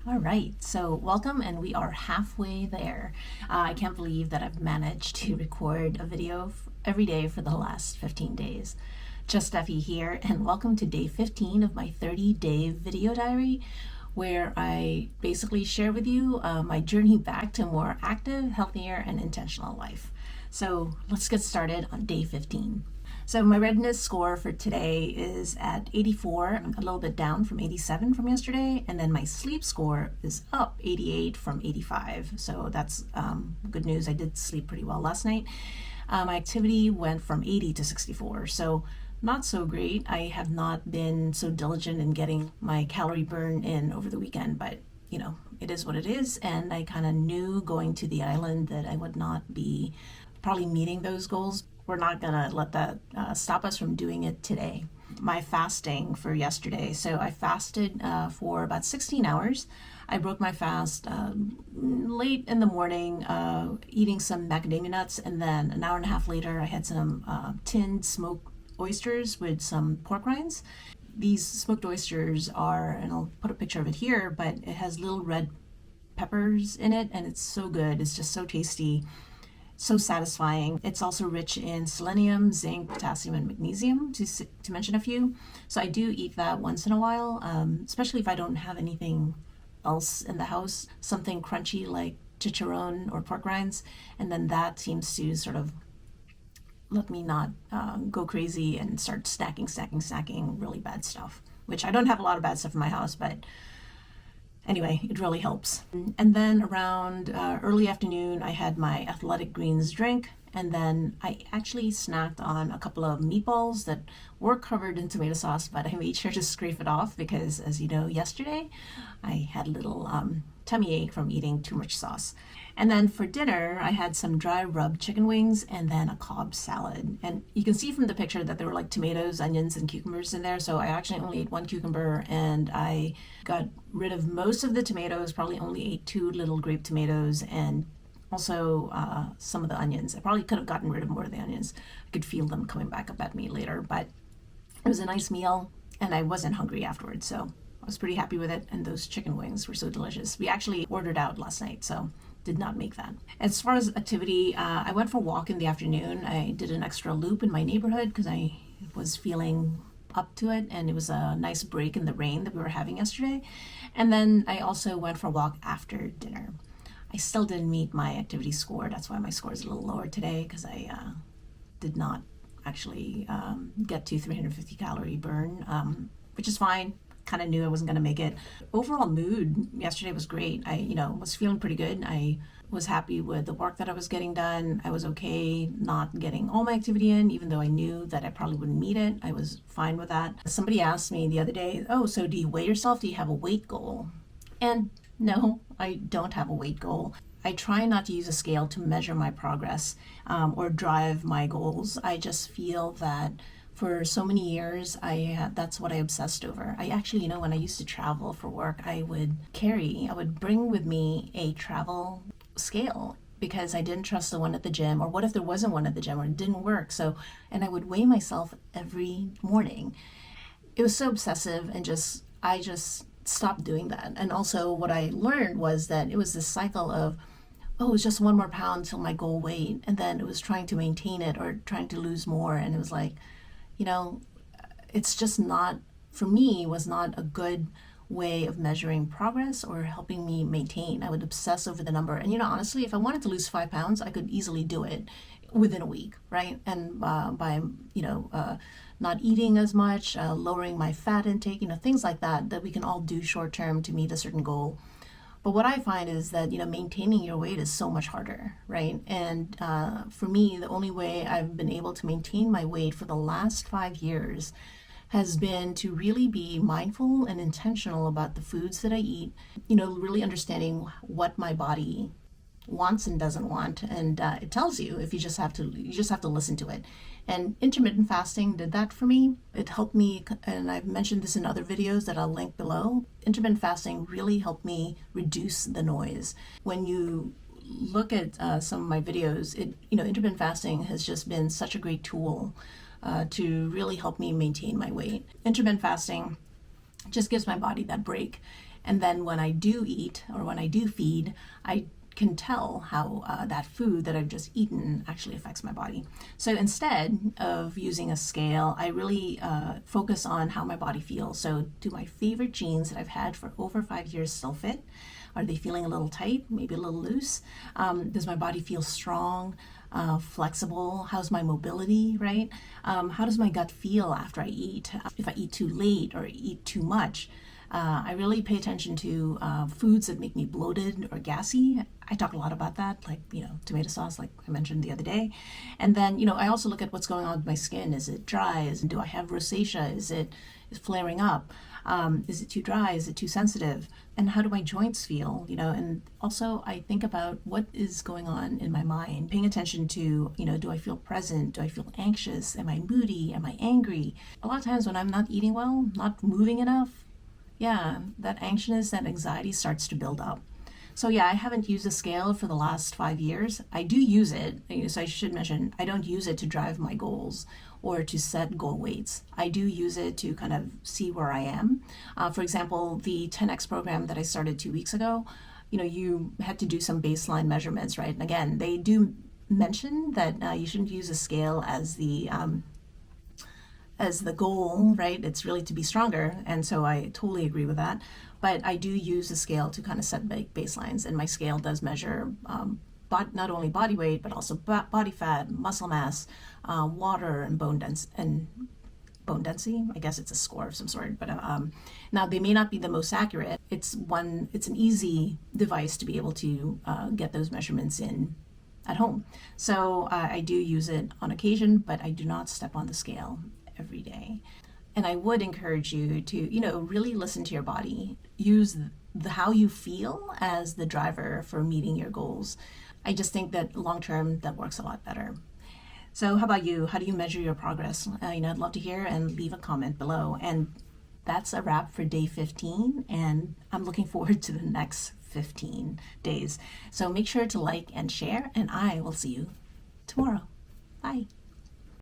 All right, so welcome, and we are halfway there. I can't believe that I've managed to record a video every day for the last 15 days. Just Steffi here, and welcome to day 15 of my 30-day video diary, where I basically share with you my journey back to a more active, healthier, and intentional life. So let's get started on day 15. So my readiness score for today is at 84, a little bit down from 87 from yesterday, and then my sleep score is up 88 from 85. So that's good news. I did sleep pretty well last night. My activity went from 80 to 64, so not so great. I have not been so diligent in getting my calorie burn in over the weekend, but you know, it is what it is, and I kind of knew going to the island that I would not be probably meeting those goals. We're not gonna let that stop us from doing it today. My fasting for yesterday, so I fasted for about 16 hours. I broke my fast late in the morning, eating some macadamia nuts, and then an hour and a half later I had some tinned smoked oysters with some pork rinds. These smoked oysters are, and I'll put a picture of it here, but it has little red peppers in it, and it's so good. It's just so tasty, so satisfying. It's also rich in selenium, zinc, potassium, and magnesium, to mention a few. So I do eat that once in a while, especially if I don't have anything else in the house, something crunchy like chicharron or pork rinds, and then that seems to sort of let me not go crazy and start snacking really bad stuff, which I don't have a lot of bad stuff in my house, but anyway, it really helps. And then around early afternoon, I had my athletic greens drink, and then I actually snacked on a couple of meatballs that were covered in tomato sauce, but I made sure to scrape it off because, as you know, yesterday I had a little tummy ache from eating too much sauce. And then for dinner, I had some dry rub chicken wings and then a Cobb salad. And you can see from the picture that there were like tomatoes, onions, and cucumbers in there. So I actually only ate one cucumber, and I got rid of most of the tomatoes, probably only ate 2 little grape tomatoes, and also some of the onions. I probably could have gotten rid of more of the onions. I could feel them coming back up at me later, but it was a nice meal, and I wasn't hungry afterwards. So I was pretty happy with it, and those chicken wings were so delicious. We actually ordered out last night, so did not make that. As far as activity, I went for a walk in the afternoon. I did an extra loop in my neighborhood because I was feeling up to it, and it was a nice break in the rain that we were having yesterday. And then I also went for a walk after dinner. I still didn't meet my activity score. That's why my score is a little lower today, because I did not actually get to 350 calorie burn, which is fine. Kind of knew I wasn't going to make it. Overall mood yesterday was great. I was feeling pretty good. I was happy with the work that I was getting done. I was okay not getting all my activity in, even though I knew that I probably wouldn't meet it. I was fine with that. Somebody asked me the other day, oh, so do you weigh yourself? Do you have a weight goal? And no, I don't have a weight goal. I try not to use a scale to measure my progress or drive my goals. I just feel that for so many years, that's what I obsessed over. I actually, when I used to travel for work, I would bring with me a travel scale because I didn't trust the one at the gym, or what if there wasn't one at the gym or it didn't work? And I would weigh myself every morning. It was so obsessive, and I just stopped doing that. And also what I learned was that it was this cycle of, oh, it was just 1 more pound till my goal weight, and then it was trying to maintain it or trying to lose more, and it was like, it's just not, for me, was not a good way of measuring progress or helping me maintain. I would obsess over the number. And, honestly, if I wanted to lose 5 pounds, I could easily do it within a week, right? And by not eating as much, lowering my fat intake, things like that we can all do short term to meet a certain goal. But what I find is that, maintaining your weight is so much harder, right? And for me, the only way I've been able to maintain my weight for the last 5 years has been to really be mindful and intentional about the foods that I eat, really understanding what my body wants and doesn't want. And it tells you, if you just have to listen to it. And intermittent fasting did that for me. It helped me, and I've mentioned this in other videos that I'll link below. Intermittent fasting really helped me reduce the noise. When you look at some of my videos, intermittent fasting has just been such a great tool to really help me maintain my weight. Intermittent fasting just gives my body that break. And then when I do eat or when I do feed, I can tell how that food that I've just eaten actually affects my body. So instead of using a scale, I really focus on how my body feels. So do my favorite jeans that I've had for over 5 years still fit? Are they feeling a little tight, maybe a little loose? Does my body feel strong, flexible? How's my mobility, right? How does my gut feel after I eat? If I eat too late or eat too much? I really pay attention to foods that make me bloated or gassy. I talk a lot about that, like, tomato sauce, like I mentioned the other day. And then, I also look at what's going on with my skin. Is it dry? Do I have rosacea? Is it flaring up? Is it too dry? Is it too sensitive? And how do my joints feel? And also I think about what is going on in my mind, paying attention to, do I feel present? Do I feel anxious? Am I moody? Am I angry? A lot of times when I'm not eating well, not moving enough, that anxiousness, that anxiety starts to build up. So I haven't used a scale for the last 5 years. I do use it. So I should mention, I don't use it to drive my goals or to set goal weights. I do use it to kind of see where I am. For example, the 10X program that I started 2 weeks ago, you had to do some baseline measurements, right? And again, they do mention that you shouldn't use a scale as the goal, right? It's really to be stronger. And so I totally agree with that. But I do use a scale to kind of set baselines. And my scale does measure not only body weight, but also body fat, muscle mass, water, and bone density. I guess it's a score of some sort. But now they may not be the most accurate. It's an easy device to be able to get those measurements in at home. So I do use it on occasion, but I do not step on the scale every day. And I would encourage you to, really listen to your body. Use how you feel as the driver for meeting your goals. I just think that long term, that works a lot better. So how about you? How do you measure your progress? I'd love to hear, and leave a comment below. And that's a wrap for day 15. And I'm looking forward to the next 15 days. So make sure to like and share, and I will see you tomorrow. Bye.